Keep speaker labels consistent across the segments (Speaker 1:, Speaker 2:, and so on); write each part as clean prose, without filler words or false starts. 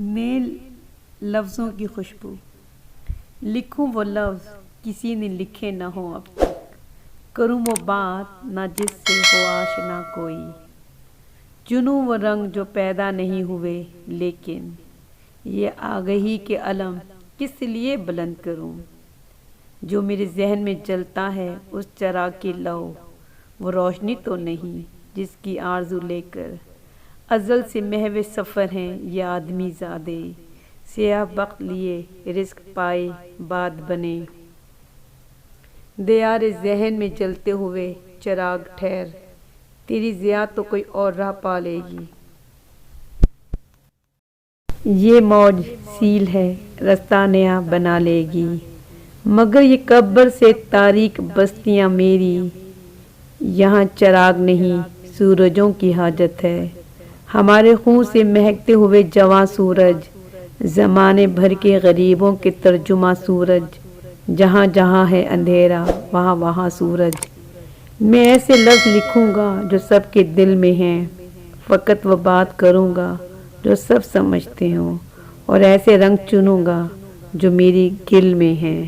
Speaker 1: میں لفظوں کی خوشبو لکھوں وہ لفظ کسی نے لکھے نہ ہوں اب تک، کروں وہ بات نہ جس سے ہو آشنا کوئی، چنوں وہ رنگ جو پیدا نہیں ہوئے، لیکن یہ آگہی کے علم کس لیے بلند کروں، جو میرے ذہن میں جلتا ہے اس چراغ کی لو، وہ روشنی تو نہیں جس کی آرزو لے کر ازل سے محو سفر ہیں یہ آدمی زادے، سیاہ بخت لیے رزق پائے باد بنے، دیار ذہن میں جلتے ہوئے چراغ ٹھہر، تیری ضیا تو کوئی اور راہ پا لے گی، یہ موج سیل ہے رستہ نیا بنا لے گی، مگر یہ قبر سے تاریک بستیاں میری، یہاں چراغ نہیں سورجوں کی حاجت ہے، ہمارے خون سے مہکتے ہوئے جواں سورج، زمانے بھر کے غریبوں کے ترجمہ سورج، جہاں جہاں ہے اندھیرا وہاں وہاں سورج، میں ایسے لفظ لکھوں گا جو سب کے دل میں ہیں، فقط وہ بات کروں گا جو سب سمجھتے ہوں، اور ایسے رنگ چنوں گا جو میری گل میں ہیں۔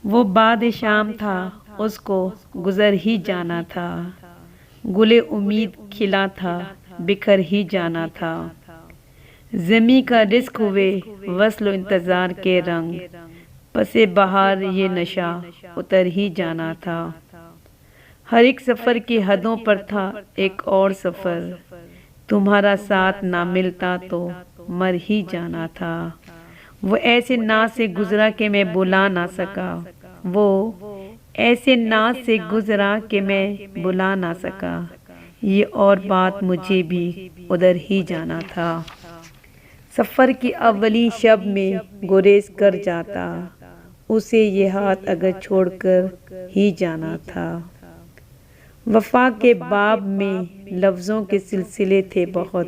Speaker 1: وہ باد شام تھا اس کو گزر ہی جانا تھا، گل امید کھلا تھا بکھر ہی جانا تھا، زمیں کا رزق ہوئے وصل و انتظار کے رنگ، پس بہار یہ نشہ اتر ہی جانا تھا، ہر ایک سفر کی حدوں پر تھا ایک اور سفر، تمہارا ساتھ نہ ملتا تو مر ہی جانا تھا، وہ ایسے ناز سے گزرا کہ میں بلا نہ سکا، وہ ایسے ناز سے گزرا کہ میں بلا نہ سکا، یہ اور بات مجھے بھی ادھر ہی جانا تھا، سفر کی اولین شب میں گریز کر جاتا، اسے یہ ہاتھ اگر چھوڑ کر ہی جانا تھا، وفا کے باب میں لفظوں کے سلسلے تھے بہت،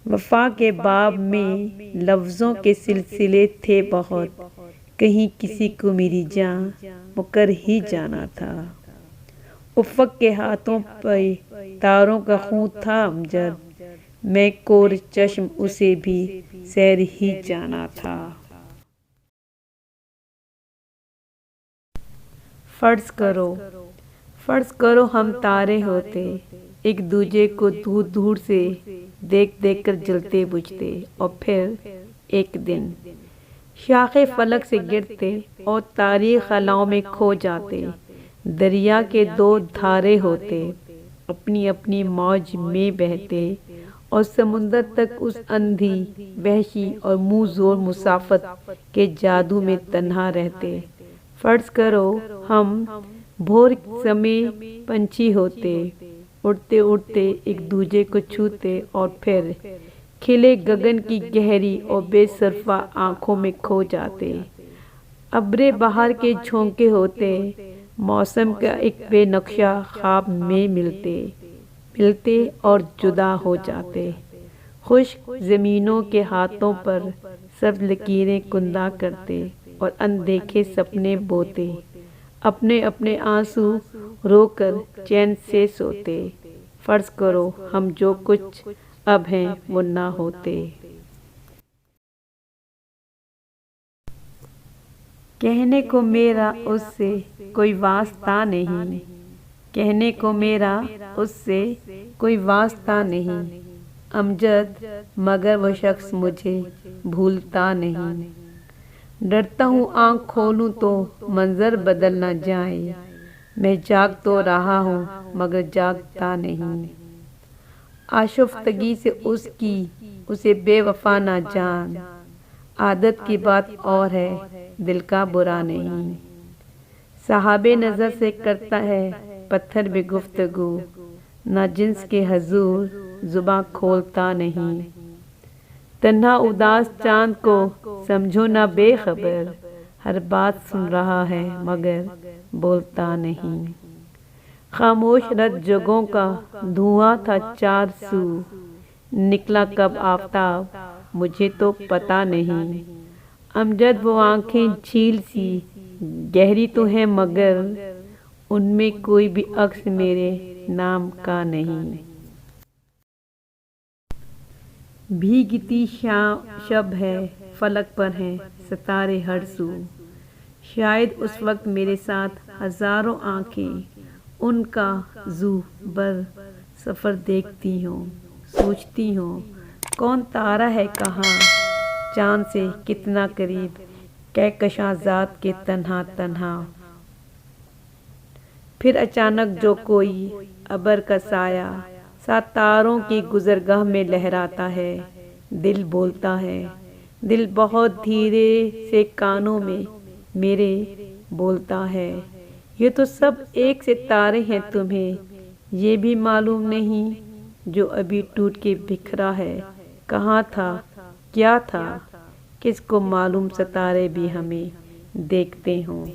Speaker 1: وفا کے باب میں لفظوں کے سلسلے تھے بہت، کہیں کسی کو میری جان مکر ہی جانا تھا، افق کے ہاتھوں پہ تاروں کا خون تھا امجد، میں کور چشم اسے بھی سیر ہی جانا تھا۔ فرض کرو ہم تارے ہوتے، ایک دوجے کو دور دور سے دیکھ دیکھ کر جلتے بجھتے، اور پھر ایک دن شاخ فلک سے گرتے اور تاریک خلاؤں میں کھو جاتے، دریا کے دو دھارے ہوتے، اپنی اپنی موج میں بہتے، اور سمندر تک اس اندھی وحشی اور منہ زور مسافت کے جادو میں تنہا رہتے، فرض کرو ہم بھور سمے پنچھی ہوتے، اڑتے اڑتے ایک دوجے کو چھوتے، اور پھر کھلے گگن کی گہری اور بے صرفہ آنکھوں میں کھو جاتے، ابرِ بہار کے جھونکے ہوتے، موسم کا ایک بے نقشہ خواب میں ملتے اور جدا ہو جاتے، خشک زمینوں کے ہاتھوں پر سبز لکیریں کندہ کرتے، اور اندیکھے سپنے بوتے، اپنے اپنے آنسو رو کر چین سے سوتے، فرض کرو ہم جو کچھ اب ہیں وہ نہ ہوتے۔ کہنے کو میرا اس سے کوئی واسطہ نہیں، کہنے کو میرا اس سے کوئی واسطہ نہیں، امجد، مگر وہ شخص مجھے بھولتا نہیں، ڈرتا ہوں آنکھ کھولوں تو منظر بدل نہ جائے، میں جاگ تو رہا ہوں مگر جاگتا نہیں، آشفتگی سے اس کی اسے بے وفا نہ جان، عادت کی بات اور ہے دل کا برا نہیں، صحابِ نظر سے کرتا ہے پتھر بھی گفتگو، نہ جنس کے حضور زباں کھولتا نہیں، تنہا اداس چاند کو سمجھو نہ بے خبر، ہر بات سن رہا ہے مگر بولتا نہیں، خاموش رت جگوں کا دھواں تھا چار سو، نکلا کب آفتاب مجھے تو پتا نہیں، امجد وہ آنکھیں جھیل سی گہری تو ہیں مگر ان میں کوئی بھی عکس میرے نام کا نہیں۔ بھیگتی شب ہے، فلک پر ہیں ستارے ہر سو، شاید اس وقت میرے ساتھ ہزاروں آنکھیں ان کا زو بر سفر دیکھتی ہوں، سوچتی ہوں کون تارا ہے کہاں، چاند سے کتنا قریب، کہکشاں ذات کے تنہا تنہا۔ پھر اچانک جو کوئی ابر کا سایہ ستاروں کی گزرگاہ میں لہراتا ہے، دل بولتا ہے، دل بہت دھیرے سے کانوں میں میرے بولتا ہے، یہ تو سب ایک ستارے ہیں، تمہیں یہ بھی معلوم نہیں، جو ابھی ٹوٹ کے بکھرا ہے کہاں تھا، کیا تھا، کس کو معلوم ستارے بھی ہمیں دیکھتے ہوں۔